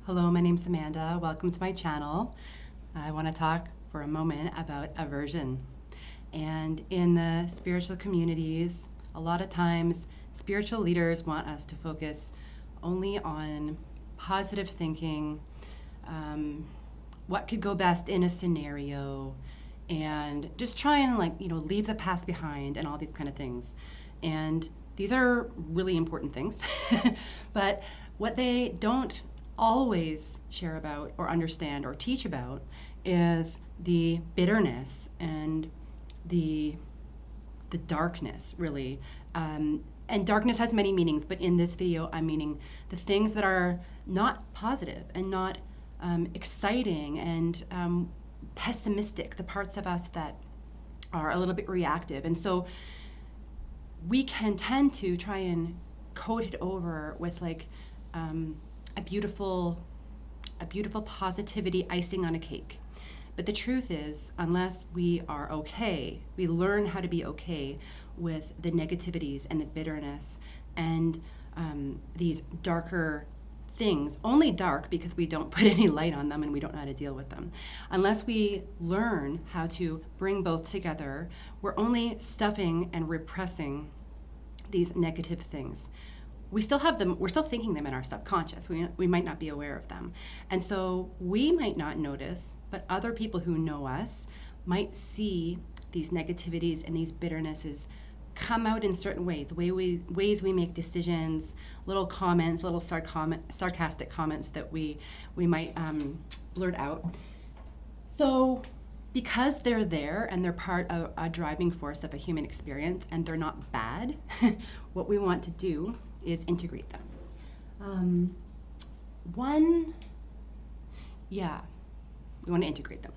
Hello, my name's Amanda. Welcome to my channel. I want to talk for a moment about aversion. And in the spiritual communities, a lot of times spiritual leaders want us to focus only on positive thinking, what could go best in a scenario, and just try and leave the past behind and all these kind of things. And these are really important things. But what they don't always share about or understand or teach about is the bitterness and the darkness, really. And darkness has many meanings, but in this video I'm meaning the things that are not positive and not exciting and pessimistic, the parts of us that are a little bit reactive. And so we can tend to try and coat it over with a beautiful positivity icing on a cake. But the truth is, unless we are okay, we learn how to be okay with the negativities and the bitterness and these darker things, only dark because we don't put any light on them and we don't know how to deal with them. Unless we learn how to bring both together, we're only stuffing and repressing these negative things. We still have them, we're still thinking them in our subconscious. We might not be aware of them. And so we might not notice, but other people who know us might see these negativities and these bitternesses come out in certain ways we make decisions, little comments, little sarcastic comments that we might blurt out. So because they're there and they're part of a driving force of a human experience and they're not bad, what we want to do is integrate them. We want to integrate them.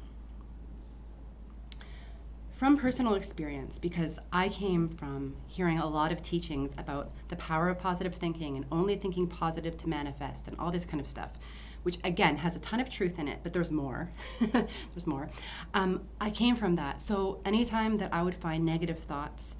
From personal experience, because I came from hearing a lot of teachings about the power of positive thinking and only thinking positive to manifest and all this kind of stuff, which again has a ton of truth in it, but there's more. There's more. I came from that. So anytime that I would find negative thoughts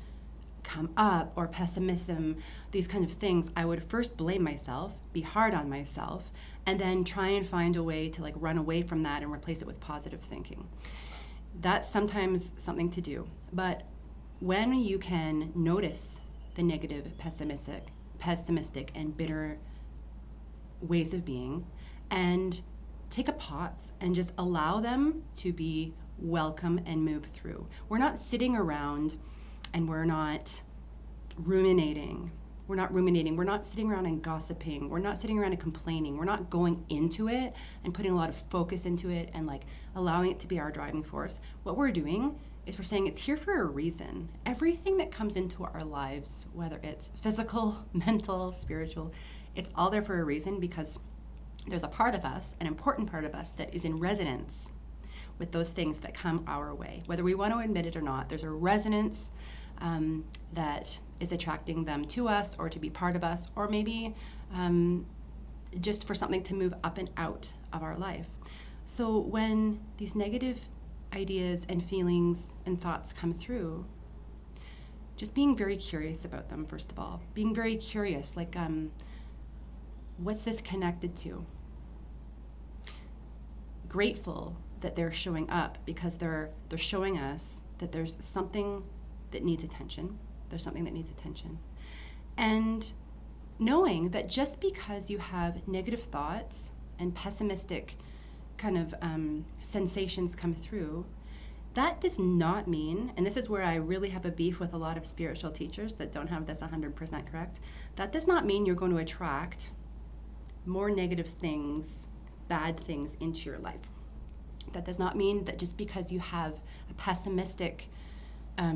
come up or pessimism, these kind of things, I would first blame myself, be hard on myself, and then try and find a way to run away from that and replace it with positive thinking. That's sometimes something to do. But when you can notice the negative, pessimistic and bitter ways of being and take a pause and just allow them to be welcome and move through. We're not sitting around and we're not ruminating. We're not sitting around and gossiping. We're not sitting around and complaining. We're not going into it and putting a lot of focus into it and allowing it to be our driving force. What we're doing is we're saying it's here for a reason. Everything that comes into our lives, whether it's physical, mental, spiritual, it's all there for a reason, because there's a part of us, an important part of us, that is in resonance with those things that come our way. Whether we want to admit it or not, there's a resonance that is attracting them to us or to be part of us, or maybe just for something to move up and out of our life. So when these negative ideas and feelings and thoughts come through, just being very curious about them, first of all. Being very curious, what's this connected to? Grateful that they're showing up, because they're showing us that there's something that needs attention. There's something that needs attention. And knowing that just because you have negative thoughts and pessimistic kind of sensations come through, that does not mean, and this is where I really have a beef with a lot of spiritual teachers that don't have this 100% correct, that does not mean you're going to attract more negative things, bad things into your life. That does not mean that just because you have a pessimistic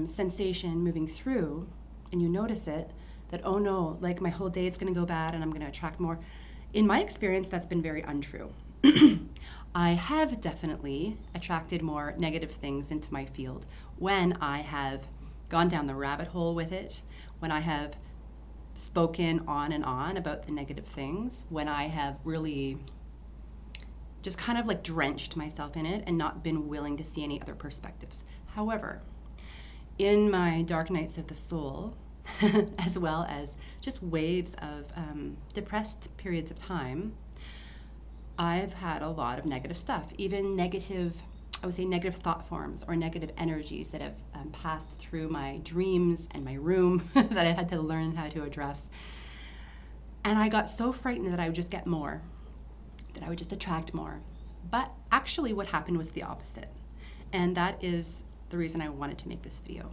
sensation moving through and you notice it, that, oh no, my whole day is going to go bad and I'm going to attract more. In my experience, that's been very untrue. I have definitely attracted more negative things into my field when I have gone down the rabbit hole with it, when I have spoken on and on about the negative things, when I have really just kind of drenched myself in it and not been willing to see any other perspectives. However, in my dark nights of the soul, as well as just waves of depressed periods of time, I've had a lot of negative stuff, even negative, I would say negative thought forms or negative energies that have passed through my dreams and my room that I had to learn how to address. And I got so frightened that I would just get more, that I would just attract more. But actually what happened was the opposite. And that is the reason I wanted to make this video.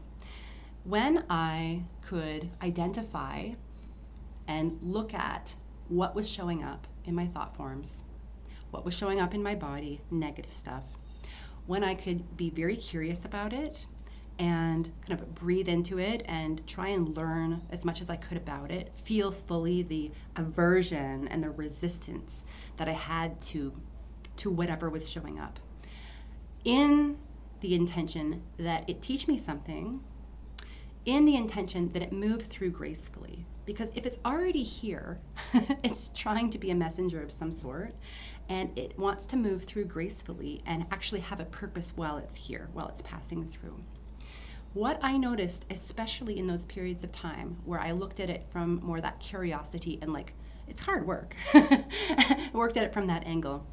When I could identify and look at what was showing up in my thought forms, what was showing up in my body, negative stuff, when I could be very curious about it and kind of breathe into it and try and learn as much as I could about it, feel fully the aversion and the resistance that I had to whatever was showing up, in the intention that it teach me something, in the intention that it move through gracefully. Because if it's already here, it's trying to be a messenger of some sort, and it wants to move through gracefully and actually have a purpose while it's here, while it's passing through. What I noticed, especially in those periods of time where I looked at it from more that curiosity and like, it's hard work, worked at it from that angle,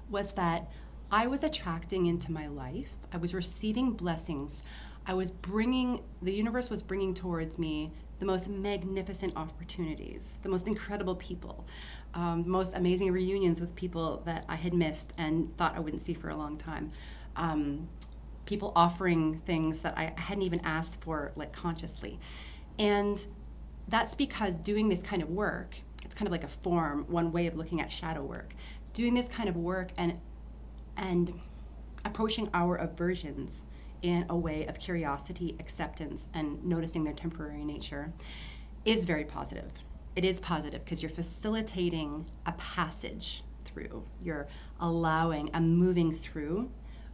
was that I was attracting into my life, I was receiving blessings, the universe was bringing towards me the most magnificent opportunities, the most incredible people, most amazing reunions with people that I had missed and thought I wouldn't see for a long time. People offering things that I hadn't even asked for, like consciously. And that's because doing this kind of work, it's kind of like a form, one way of looking at shadow work. Doing this kind of work and approaching our aversions in a way of curiosity, acceptance, and noticing their temporary nature is very positive. It is positive because you're facilitating a passage through. You're allowing a moving through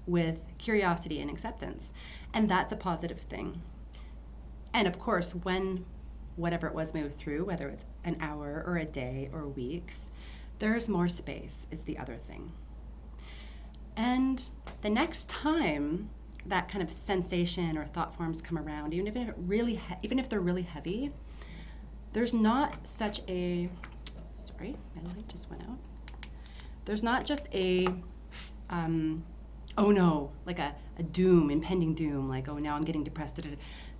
with curiosity and acceptance. And that's a positive thing. And of course, when whatever it was moved through, whether it's an hour or a day or weeks, there's more space is the other thing. And the next time that kind of sensation or thought forms come around, even if they're really heavy, there's not such a, sorry, my light just went out. There's not just a, oh no, like a doom, impending doom, like, oh, now I'm getting depressed.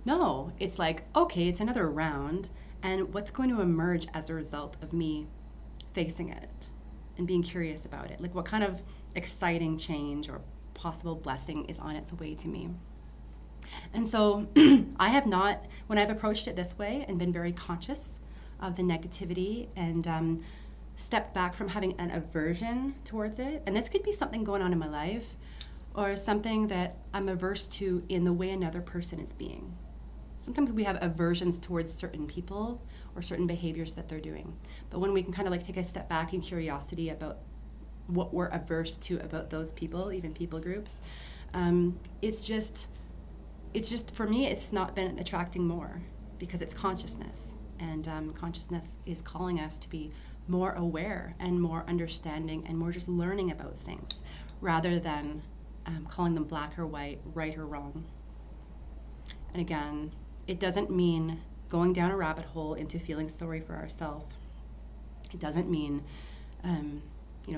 No, it's like, okay, it's another round, and what's going to emerge as a result of me facing it and being curious about it? Like, what kind of exciting change or possible blessing is on its way to me? And so I have not, when I've approached it this way and been very conscious of the negativity and stepped back from having an aversion towards it, and this could be something going on in my life or something that I'm averse to in the way another person is being. Sometimes we have aversions towards certain people or certain behaviors that they're doing. But when we can kind of like take a step back in curiosity about what we're averse to about those people, even people groups, it's just for me, it's not been attracting more because it's consciousness, and consciousness is calling us to be more aware and more understanding and more just learning about things rather than calling them black or white, right or wrong. And again, it doesn't mean going down a rabbit hole into feeling sorry for ourselves. It doesn't mean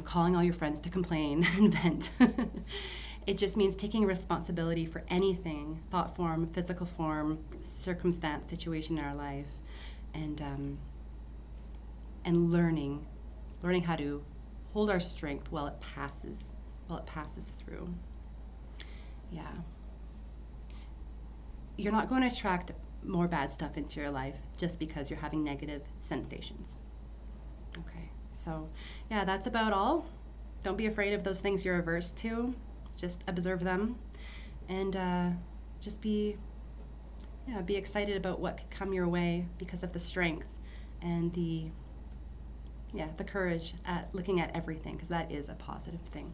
calling all your friends to complain and vent. It just means taking responsibility for anything, thought form, physical form, circumstance, situation in our life, and learning how to hold our strength while it passes through. Yeah. You're not going to attract more bad stuff into your life just because you're having negative sensations. Okay. So, yeah, that's about all. Don't be afraid of those things you're averse to. Just observe them and just be excited about what could come your way because of the strength and the courage at looking at everything, because that is a positive thing.